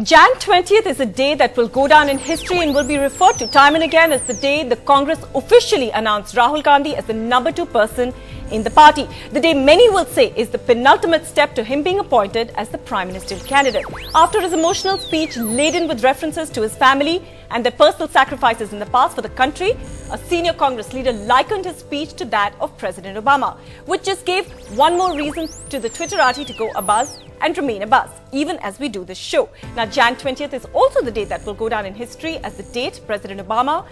Jan 20th is a day that will go down in history and will be referred to time and again as the day the Congress officially announced Rahul Gandhi as the number 2 person in the party. The day many will say is the penultimate step to him being appointed as the Prime Minister candidate. After his emotional speech laden with references to his family and their personal sacrifices in the past for the country, a senior Congress leader likened his speech to that of President Obama, which just gave one more reason to the Twitterati to go abuzz and remain abuzz, even as we do this show. Now, Jan 20th is also the day that will go down in history as the date President Obama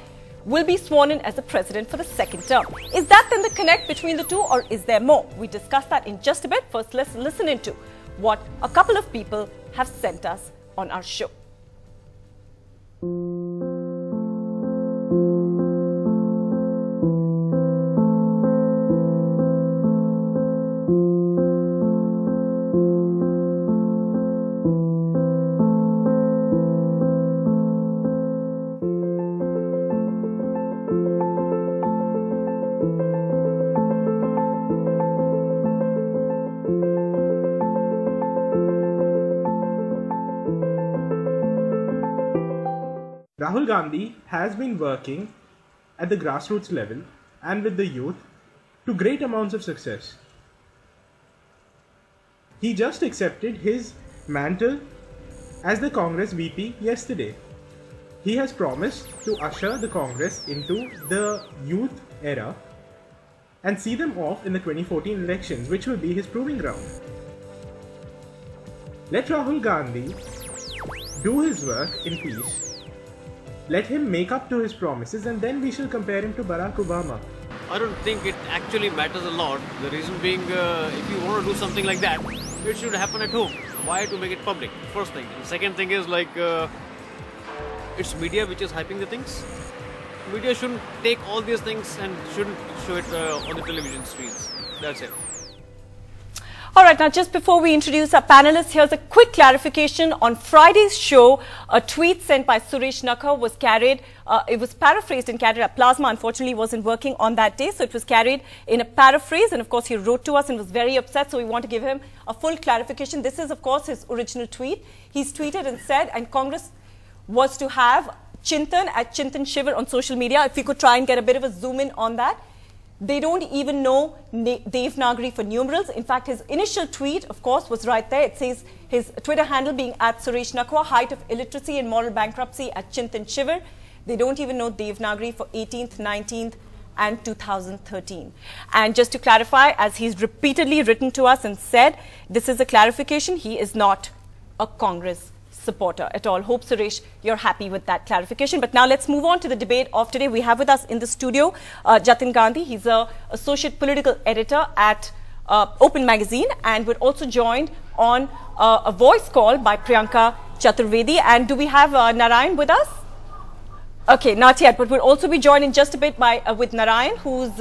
will be sworn in as the president for the 2nd term. Is that then the connect between the two, or is there more? We discuss that in just a bit. First, let's listen into what a couple of people have sent us on our show. Rahul Gandhi has been working at the grassroots level and with the youth to great amounts of success. He just accepted his mantle as the Congress VP yesterday. He has promised to usher the Congress into the youth era and see them off in the 2014 elections, which will be his proving ground. Let Rahul Gandhi do his work in peace. Let him make up to his promises, and then we shall compare him to Barack Obama. I don't think it actually matters a lot. The reason being, if you want to do something like that, it should happen at home. Why to make it public? First thing. And second thing is it's media which is hyping the things. Media shouldn't take all these things and shouldn't show it on the television screens. That's it. All right, now just before we introduce our panelists, here's a quick clarification. On Friday's show, a tweet sent by Suresh Nakar was carried, it was paraphrased and carried out. Plasma unfortunately wasn't working on that day, so it was carried in a paraphrase, and of course he wrote to us and was very upset, so we want to give him a full clarification. This is of course his original tweet. He's tweeted and said, and Congress was to have Chintan at Chintan Shiver on social media. If we could try and get a bit of a zoom in on that. They don't even know Devanagari for numerals. In fact, his initial tweet, of course, was right there. It says his Twitter handle being at Suresh Nakar, height of illiteracy and moral bankruptcy at Chintan Shiver. They don't even know Devanagari for 18th, 19th and 2013. And just to clarify, as he's repeatedly written to us and said, this is a clarification. He is not a Congress supporter at all. Hope, Suresh, you're happy with that clarification. But now let's move on to the debate of today. We have with us in the studio Jatin Gandhi. He's an associate political editor at Open Magazine, and we're also joined on a voice call by Priyanka Chaturvedi. And do we have Narayan with us? Okay, not yet, but we'll also be joined in just a bit by with Narayan, who's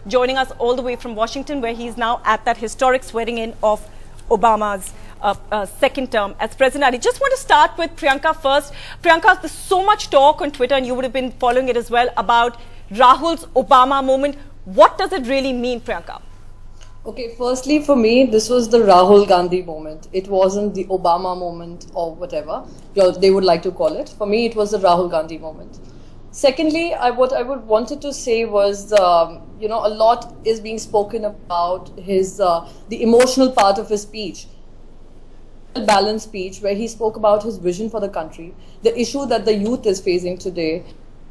joining us all the way from Washington, where he's now at that historic swearing in of Obama's 2nd term as president. I just want to start with Priyanka first. Priyanka, there's so much talk on Twitter, and you would have been following it as well, about Rahul's Obama moment. What does it really mean, Priyanka? Okay, firstly, for me, this was the Rahul Gandhi moment. It wasn't the Obama moment or whatever they would like to call it. For me, it was the Rahul Gandhi moment. Secondly, what I would wanted to say was, a lot is being spoken about his the emotional part of his speech. Balanced speech where he spoke about his vision for the country, the issue that the youth is facing today,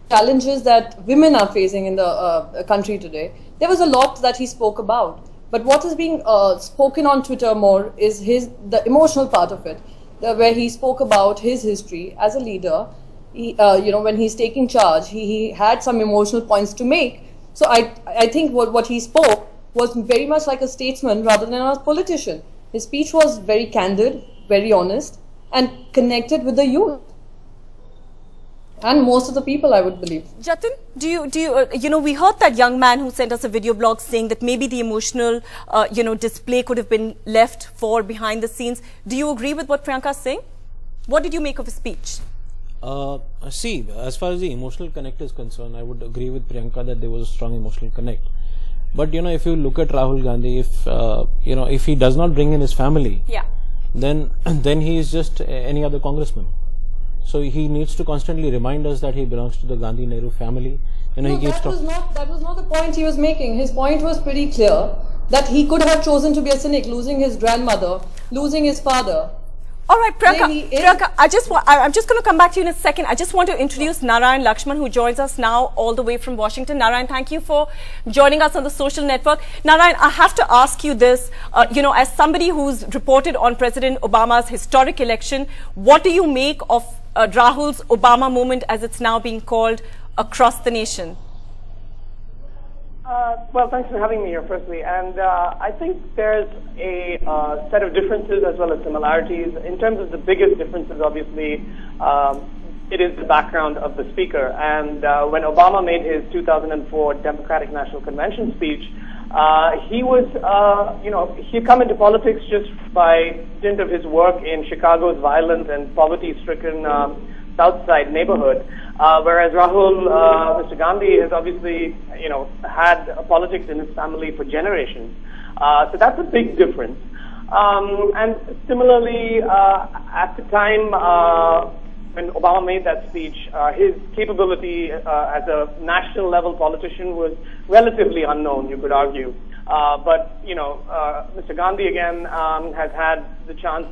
challenges that women are facing in the country today. There was a lot that he spoke about, but what is being spoken on Twitter more is the emotional part of it, where he spoke about his history as a leader. He, when he's taking charge, he had some emotional points to make. So I think what he spoke was very much like a statesman rather than a politician. His speech was very candid, very honest, and connected with the youth and most of the people, I would believe. Jatin, do you we heard that young man who sent us a video blog saying that maybe the emotional display could have been left for behind the scenes. Do you agree with what Priyanka is saying? What did you make of his speech? See, as far as the emotional connect is concerned, I would agree with Priyanka that there was a strong emotional connect. But if you look at Rahul Gandhi, if he does not bring in his family, then he is just any other congressman. So he needs to constantly remind us that he belongs to the Gandhi Nehru family. You know, No, that was not the point he was making. His point was pretty clear that he could have chosen to be a cynic, losing his grandmother, losing his father. All right, Priyanka, I'm just going to come back to you in a second. I just want to introduce Narayan Lakshman, who joins us now all the way from Washington. Narayan, thank you for joining us on the social network. Narayan, I have to ask you this, you know, as somebody who's reported on President Obama's historic election, what do you make of Rahul's Obama moment, as it's now being called, across the nation? Well, thanks for having me here, firstly. And I think there's a set of differences as well as similarities. In terms of the biggest differences, obviously, it is the background of the speaker. And when Obama made his 2004 Democratic National Convention speech, he was, you know, he'd come into politics just by dint of his work in Chicago's violent and poverty-stricken South Side neighborhood, whereas Rahul, Mr. Gandhi, has obviously, you know, had politics in his family for generations. So that's a big difference. And similarly, at the time when Obama made that speech, his capability as a national level politician was relatively unknown, you could argue. But, you know, Mr. Gandhi again has had the chance,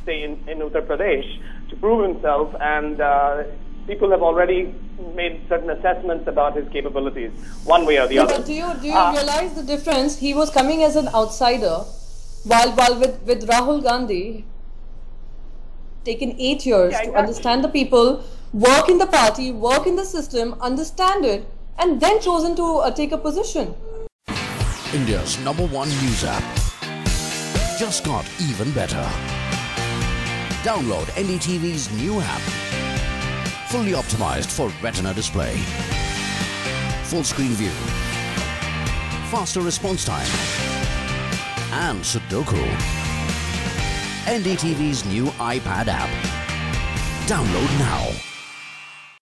say in Uttar Pradesh, to prove himself, and people have already made certain assessments about his capabilities, one way or the other. But do you realize the difference? He was coming as an outsider, while with Rahul Gandhi, taken 8 years to understand the people, work in the party, work in the system, understand it, and then chosen to take a position. India's #1 news app just got even better. Download NDTV's new app. Fully optimized for Retina display. Full screen view. Faster response time. And Sudoku. NDTV's new iPad app. Download now.